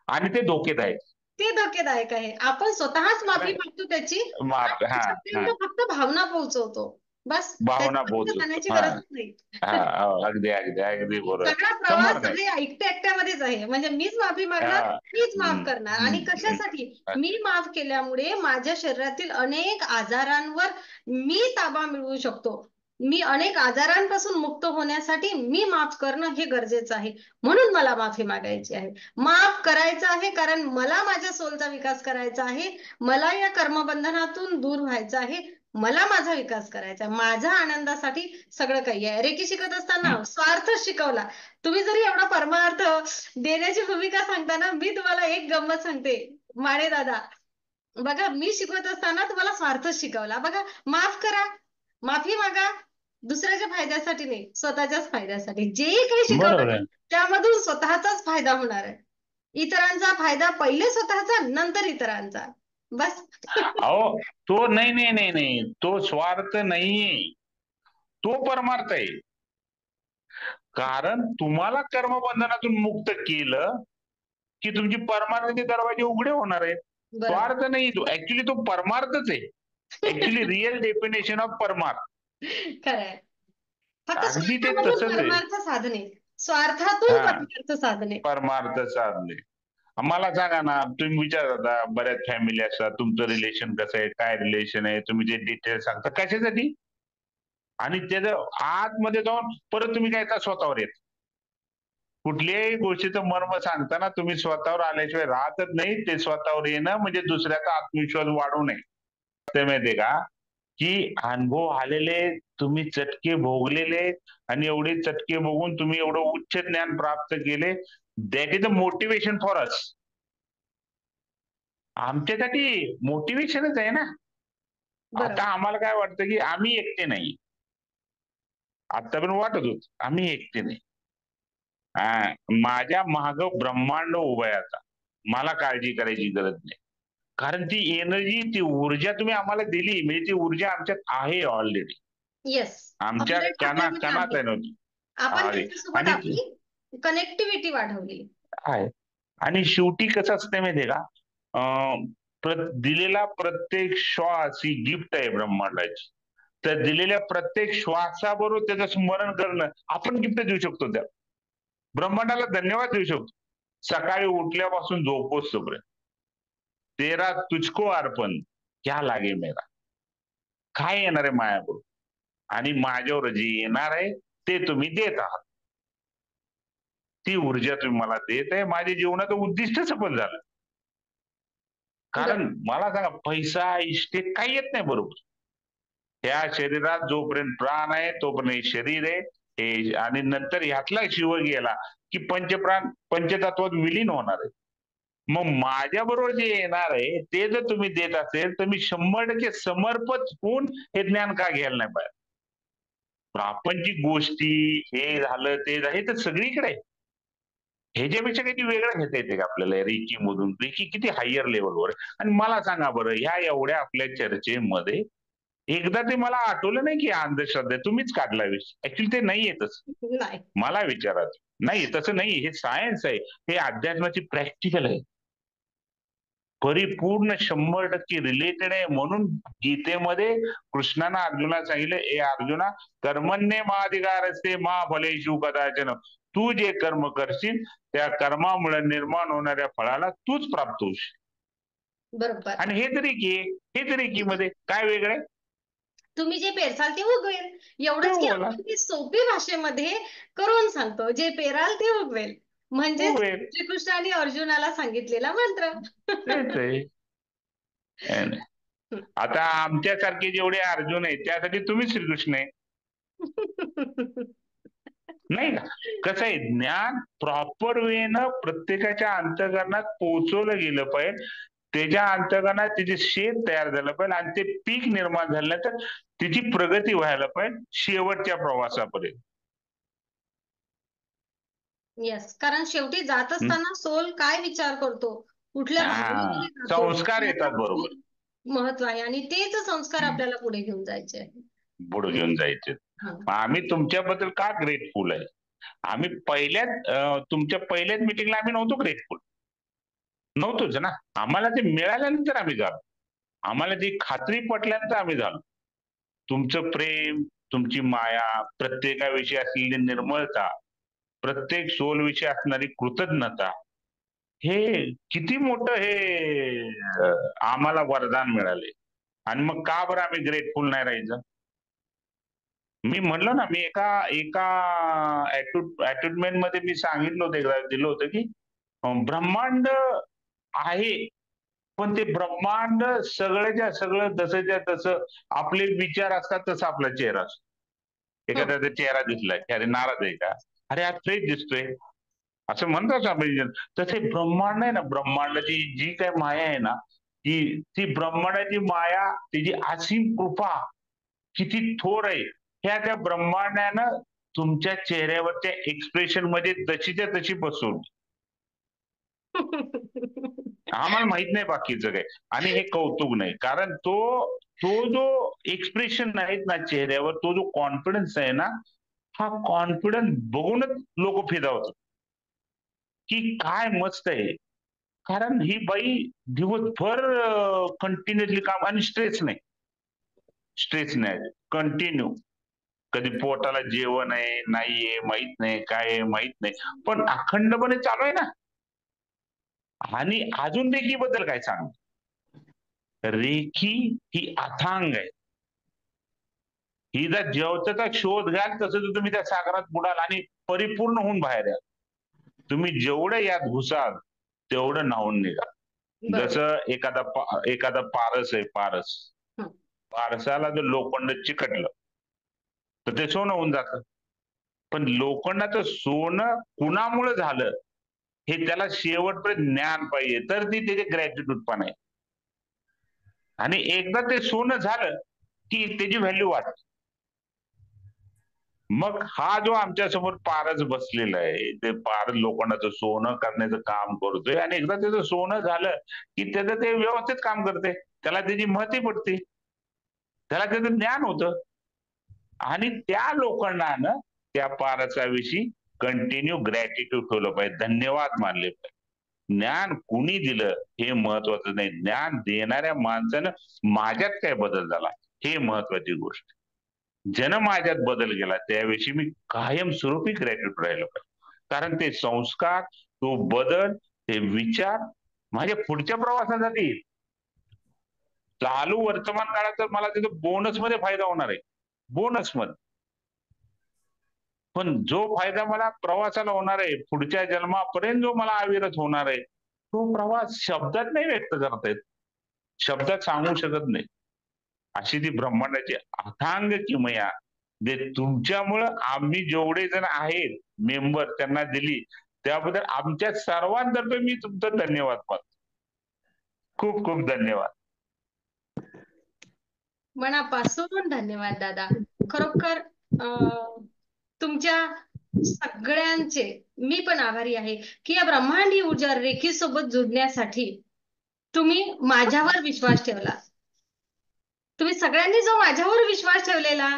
आणि ते धोकेदायक. ते धोकेदायक आहे. आपण स्वतःच माफी कारण मागतो त्याची माफ आणि हा हा त्याच्यापर्यंत फक्त भावना पोहोचवतो. बस, भावना त्याच्यापर्यंत पोहोचवतो. जाण्याची हा गरजच नाही. हा हो, अगदी अगदी अगदी बरोबर. सगळा प्रवास समर्थ आहे. हे एकट्या एकट्यामध्येच आहे. म्हणजे मीच माफी मागणार, हा मीच माफ करणार. आणि हम्म. कशासाठी? मी माफ केल्यामुळे माझ्या शरीरातील अनेक आजारांवर मी ताबा मिळवू शकतो. मी अनेक आजारांपासून मुक्त होण्यासाठी मी माफ करणं हे गरजेचं आहे. म्हणून मला माफी मागायची आहे. माफ करायचं आहे कारण मला माझ्या सोलचा विकास करायचा आहे. मला या कर्मबंधनातून दूर व्हायचं आहे. मला माझा विकास करायचा आहे. माझ्या आनंदासाठी सगळं काही आहे. रेकी शिकत असताना स्वार्थ शिकवला. तुम्ही जरी एवढा परमार्थ देण्याची भूमिका सांगता ना, मी तुम्हाला एक गंमत सांगते माने दादा. बघा, मी शिकवत असताना तुम्हाला स्वार्थ शिकवला. बघा, माफ करा, माफी मागा, दुसऱ्याच्या फायद्यासाठी नाही, स्वतःच्याच फायद्यासाठी. जे काही शिकवलं बरोबर ना, आहे. त्यामधून स्वतःचाच फायदा होणार आहे. इतरांचा फायदा पहिले स्वतःचा, नंतर इतरांचा. बस. अहो तो नाही नाही नाही नाही, तो स्वार्थ नाहीये, तो परमार्थ आहे. कारण तुम्हाला कर्मबंधनातून मुक्त केलं की तुमची परमार्थाचे दरवाजे उघडे होणार आहेत. बरोबर. स्वार्थ नाही तो, ऍक्च्युली तो परमार्थच आहे. ऍक्च्युली रिअल डेफिनेशन ऑफ परमार्थ. खरंय. फक्त अगदी ते स्वार्थामधून तसंच आहे. परमार्थ साधने, स्वार्थातून हा परमार्थ साधने. परमार्थ साधले. मला सांगा ना, तुम्ही विचारता बऱ्याच फॅमिली असतात, तुमचं रिलेशन कसं आहे, काय रिलेशन आहे, तुम्ही जे डिटेल सांगता कशासाठी, आणि त्याचं आतमध्ये जाऊन परत तुम्ही काय का स्वतःवर येत. कुठल्याही गोष्टीचं मर्म सांगताना तुम्ही स्वतःवर आल्याशिवाय राहतच नाही. ते स्वतःवर येणं म्हणजे दुसऱ्याचा आत्मविश्वास वाढवू नये. ते माहितीये का, की अनुभव आलेले, तुम्ही चटके भोगलेले, आणि एवढे चटके भोगून तुम्ही एवढं उच्च ज्ञान प्राप्त केले, that is a motivation for us. आमच्यासाठी मोटिवेशनच आहे ना. आता बरोबर. आम्हाला काय वाटतं की आम्ही एकटे नाही. आतापर्यंत वाटत होत आम्ही एकटे नाही. माझ्या माग ब्रह्मांड उभं आहे आता. मला काळजी करायची गरज नाही. कारण ती एनर्जी, ती ऊर्जा तुम्ही आम्हाला दिली, म्हणजे ती ऊर्जा आमच्यात आहे ऑलरेडी. येस, आमच्या ऑलरेडी आपल्यामध्ये कणात आहे. आहे नव्हती. आपण आहे. त्यांच्यासोबत आणि ती आपली कनेक्टिव्हिटी वाढवली. आहे. आणि शेवटी कसं असतं माहितीये का, दिलेला प्रत्येक श्वास ही गिफ्ट आहे ब्रह्मांडाची. तर दिलेल्या प्रत्येक श्वासाबरोबर त्याचं स्मरण करणं आपण गिफ्ट देऊ शकतो. त्या ब्रह्मांडाला धन्यवाद देऊ शकतो. सकाळी उठल्यापासून झोपोस्तोपर्यंत. तेरा तुझको अर्पण, क्या लागे मेरा. काय येणार आहे माझ्याकडून, आणि माझ्यावर जे येणार आहे ते तुम्ही देत आहात. ती ऊर्जा तुम्ही मला देत आहे. माझ्या जीवनाचं उद्दिष्ट सफल झालं. कारण बरोबर. मला सांगा, पैसा, इस्टेट काही येत नाही बरोबर. त्या शरीरात जोपर्यंत प्राण आहे तोपर्यंत हे शरीर आहे. हे आणि नंतर ह्यातला शिव गेला की पंचप्राण पंचतत्वात विलीन होणार आहे. मग माझ्या बरोबर जे येणार आहे ते जर तुम्ही देत असेल तर मी 100% समर्पित होऊन हे ज्ञान का घ्यायला नाही पाहिजे. प्रापंचिक गोष्टी, हे झालं ते झालं, हे तर सगळीकडे आहे. ह्याच्यापेक्षा काही वेगळं घेता येते का आपल्याला रेकी मधून? रेकी किती हायर लेवलवर आहे. आणि मला सांगा बरं, ह्या एवढ्या आपल्या चर्चेमध्ये एकदा ते मला आठवलं नाही की अंधश्रद्धा आहे. तुम्हीच काढला विषय. ऍक्च्युली ते नाहीये तसं. नाही. मला विचारायचं नाही, तसं नाही. हे सायन्स आहे. हे अध्यात्माची प्रॅक्टिकल आहे. परिपूर्ण 100% रिलेटेड आहे. म्हणून गीतेमध्ये कृष्णानं अर्जुनाला सांगितलं, ए अर्जुना, कर्मण्येवाधिकार असते मा फलेषु कदाचन. तू जे कर्म करशील त्या कर्मामुळे निर्माण होणाऱ्या फळाला तूच प्राप्त होशील. बरोबर. आणि हे तरी की, हे तरी की मध्ये काय वेगळं आहे? तुम्ही जे पेरसाल ते उगवेल. ते एवढंच की बोला. आपण ती सोपी भाषेमध्ये करून सांगतो. जे पेराल ते उगवेल. म्हणजेच उगवेल. श्रीकृष्णाने अर्जुनाला सांगितलेला मंत्र. तेच आहे. आता आमच्यासारखे जेवढे अर्जुन आहेत त्यासाठी तुम्ही श्रीकृष्ण आहे. नाही का? कसं आहे, ज्ञान प्रॉपर वेनं प्रत्येकाच्या अंतःकरणात पोहोचवलं गेलं पाहिजे. त्याच्या अंतःकरणात त्याचे शेत तयार झालं पाहिजे आणि ते पीक निर्माण झालं तर त्याची प्रगती व्हायला पाहिजे शेवटच्या प्रवासापर्यंत. येस, कारण शेवटी जात हं? असताना सोल काय विचार करतो, कुठल्या हा भावनेमध्ये जातो, संस्कार याचा येतात बरोबर. महत्व आहे आणि तेच संस्कार आपल्याला पुढे घेऊन जायचे आहे. पुढे घेऊन जायचे. आम्ही तुमच्याबद्दल का ग्रेटफुल आहे. आम्ही तुमच्या पहिल्याच मिटिंगला आम्ही नव्हतो ग्रेटफुल, नव्हतोच ना. आम्हाला ते मिळाल्यानंतर आम्ही झालो, आम्हाला ती खात्री पटल्यानंतर आम्ही झालो. तुमचं प्रेम, तुमची माया, प्रत्येकाविषयी असलेली निर्मळता, प्रत्येक सोल विषयी असणारी कृतज्ञता, हे किती मोठं हे आम्हाला वरदान मिळाले. आणि मग का बरं आम्ही ग्रेटफुल नाही राहायचं. मी म्हणलो ना, मी एका एका मध्ये मी सांगितलं होतं, एकदा दिलं होतं की ब्रह्मांड आहे, पण ते ब्रह्मांड सगळ्याच्या सगळं जसंच्या तसं आपले विचार असतात तसा आपला चेहरा असतो. एखाद्याचा चेहरा दिसलाय की अरे नाराज आहे का, अरे आज फ्रेश दिसतोय, असं म्हणतात आपण. तसे ब्रह्मांड आहे ना, ब्रह्मांडाची जी काय माया आहे ना, ती ब्रह्मांडाची माया, तिची असीम कृपा किती थोर आहे, ह्या त्या ब्रह्मांडानं तुमच्या चेहऱ्यावरच्या एक्सप्रेशन मध्ये तशीच्या तशी बसवली. आम्हाला माहित नाही बाकीचं काय. आणि हे कौतुक नाही, कारण तो जो एक्सप्रेशन आहेत ना चेहऱ्यावर, तो जो कॉन्फिडन्स आहे ना, हा कॉन्फिडन्स बघूनच लोक फिदा होतात की काय मस्त आहे. कारण ही बाई दिवसभर कंटिन्युअसली काम, आणि स्ट्रेस नाही कंटिन्यू. कधी पोटाला जेवण आहे नाहीये माहित नाही, काय आहे माहित नाही, पण अखंडपणे चालू आहे ना. आणि अजून रेखीबद्दल काय सांग, रेखी ही अथांग आहे. ही जर जेवताचा शोध घ्याल तसं तर तुम्ही त्या सागरात बुडाल आणि परिपूर्ण होऊन बाहेर याल. तुम्ही जेवढं यात घुसाल तेवढं न्हावून निघाल. जसं एखादा पारस आहे, पारसाला जर लोखंड चिकटलं तर ते सोनं होऊन जातं. पण लोखंडाचं सोनं कुणामुळे झालं हे त्याला शेवटपर्यंत ज्ञान पाहिजे, तर ती त्याचे ग्रॅटिट्यूड पण आहे. आणि एकदा ते सोनं झालं की त्याची व्हॅल्यू वाढते. मग हा जो आमच्या समोर पारस बसलेला आहे, ते पारस लोखंडाचं सोनं करण्याचं काम करतोय, आणि एकदा त्याचं सोनं झालं की त्याचं ते व्यवस्थित काम करते, त्याला त्याची महती पडते, त्याला त्याचं ज्ञान होतं. आणि त्या लोखंडानं त्या पारसाविषयी कंटिन्यू ग्रॅटिट्यूड ठेवलं पाहिजे, धन्यवाद मानले पाहिजे. ज्ञान कुणी दिलं हे महत्वाचं नाही, ज्ञान देणाऱ्या माणसानं माझ्यात काय बदल झाला हे महत्वाची गोष्ट. ज्यानं माझ्यात बदल केला त्याविषयी मी कायमस्वरूपी ग्रॅटिट्यूड राहिलं पाहिजे. कारण ते संस्कार, तो बदल, ते विचार माझ्या पुढच्या प्रवासासाठी, चालू वर्तमान काळात तर मला तिथं बोनस मध्ये फायदा होणार आहे, बोनस मध्ये. पण जो फायदा मला प्रवासाला होणार आहे, पुढच्या जन्मापर्यंत जो मला अविरत होणार आहे, तो प्रवास शब्दात नाही व्यक्त करता येत, शब्दात सांगू शकत नाही. अशी ती ब्रह्मांडाची अथांग किमया जे तुमच्यामुळं आम्ही जेवढे जण आहेत मेंबर त्यांना दिली, त्याबद्दल आमच्या सर्वांतर्फे मी तुमचं धन्यवाद मानतो. खूप खूप धन्यवाद. मनापासून धन्यवाद दादा. खरोखर तुमच्या सगळ्यांचे मी पण आभारी आहे की या ब्रह्मांडी ऊर्जा रेखी सोबत जुडण्यासाठी तुम्ही माझ्यावर विश्वास ठेवला. तुम्ही सगळ्यांनी जो माझ्यावर विश्वास ठेवलेला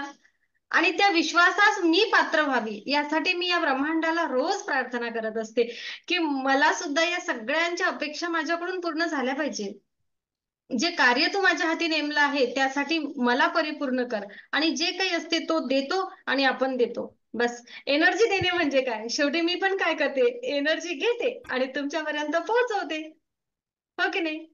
आणि त्या विश्वासास मी पात्र व्हावी यासाठी मी या ब्रह्मांडाला रोज प्रार्थना करत असते की मला सुद्धा या सगळ्यांच्या अपेक्षा माझ्याकडून पूर्ण झाल्या पाहिजे. जे कार्य तू माझ्या हाती नेमलं आहे त्यासाठी मला परिपूर्ण कर, आणि जे काही असते तो देतो आणि आपण देतो. बस एनर्जी देणे म्हणजे काय, शेवटी मी पण काय करते, एनर्जी घेते आणि तुमच्यापर्यंत पोहोचवते, हो की नाही.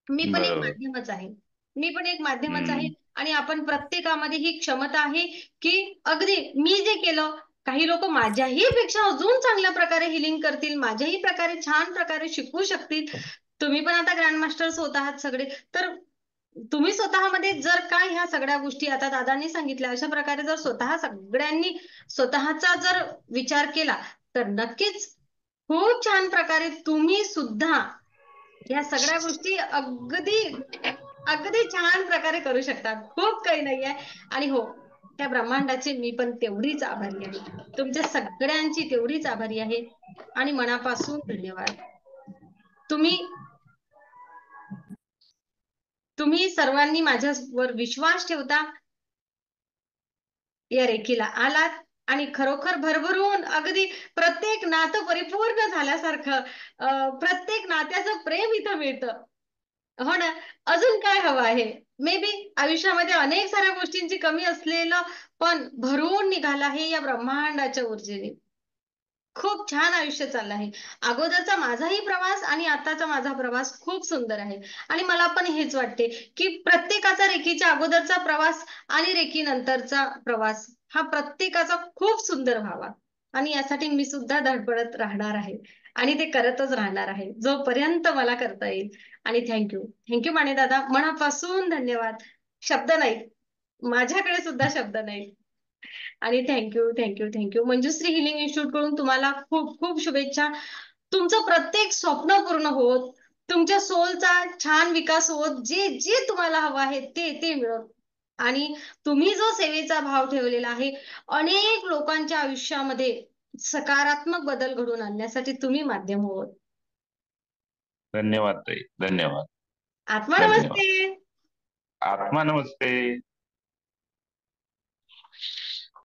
मी पण एक माध्यमच आहे, मी पण एक माध्यमच आहे. आणि आपण प्रत्येकामध्ये ही क्षमता आहे की अगदी मी जे केलं, काही लोक माझ्याही पेक्षा अजून चांगल्या प्रकारे हिलिंग करतील, माझ्याही प्रकारे छान प्रकारे शिकवू शकतील. तुम्ही पण आता ग्रँड मास्टर्स होत आहात सगळे, तर तुम्ही स्वतःमध्ये जर काय ह्या सगळ्या गोष्टी आता दादांनी सांगितल्या अशा प्रकारे जर स्वतः सगळ्यांनी स्वतःचा जर विचार केला तर नक्कीच खूप छान प्रकारे तुम्ही सुद्धा या सगळ्या गोष्टी अगदी अगदी छान प्रकारे करू शकतात. खूप काही नाहीये. आणि हो, त्या ब्रह्मांडाची मी पण तेवढीच आभारी आहे, तुमच्या सगळ्यांची तेवढीच आभारी आहे. आणि मनापासून धन्यवाद. तुम्ही तुम्ही सर्वांनी माझ्यावर विश्वास ठेवता या रेखीला आलात आणि खरोखर भरभरून अगदी प्रत्येक नातं परिपूर्ण झाल्यासारखं प्रत्येक नात्याचं प्रेम इथं मिळतं. हो ना. अजून काय हवं आहे? मे बी आयुष्यामध्ये अनेक साऱ्या गोष्टींची कमी असलेलं पण भरून निघालं आहे या ब्रह्मांडाच्या ऊर्जेने. खूप छान आयुष्य चाललं आहे. अगोदरचा माझाही प्रवास आणि आताचा माझा प्रवास खूप सुंदर आहे. आणि मला पण हेच वाटते, की प्रत्येकाचा रेखीच्या अगोदरचा प्रवास आणि रेखीनंतरचा प्रवास हा प्रत्येकाचा खूप सुंदर व्हावा. आणि यासाठी मी सुद्धा धडपडत राहणार आहे. आणि ते करतच राहणार आहे. जोपर्यंत मला करता येईल. आणि थँक यू. थँक यू मानेदादा. मनापासून धन्यवाद. शब्द नाहीत. माझ्याकडे सुद्धा शब्द नाहीत. आणि thank you, thank you, thank you. Manjushri healing institute कडून तुम्हाला खूप खूप शुभेच्छा. तुमचं प्रत्येक स्वप्न पूर्ण होत, तुमच्या सोलचा छान विकास होत, जे जे तुम्हाला हवं आहे ते मिळत. आणि तुम्ही जो सेवेचा भाव ठेवलेला आहे, अनेक लोकांच्या आयुष्यामध्ये सकारात्मक बदल घडवून आणण्यासाठी तुम्ही माध्यम होत. धन्यवाद ताई. धन्यवाद. आत्मा धन्यवाद. नमस्ते. आत्मा नमस्ते.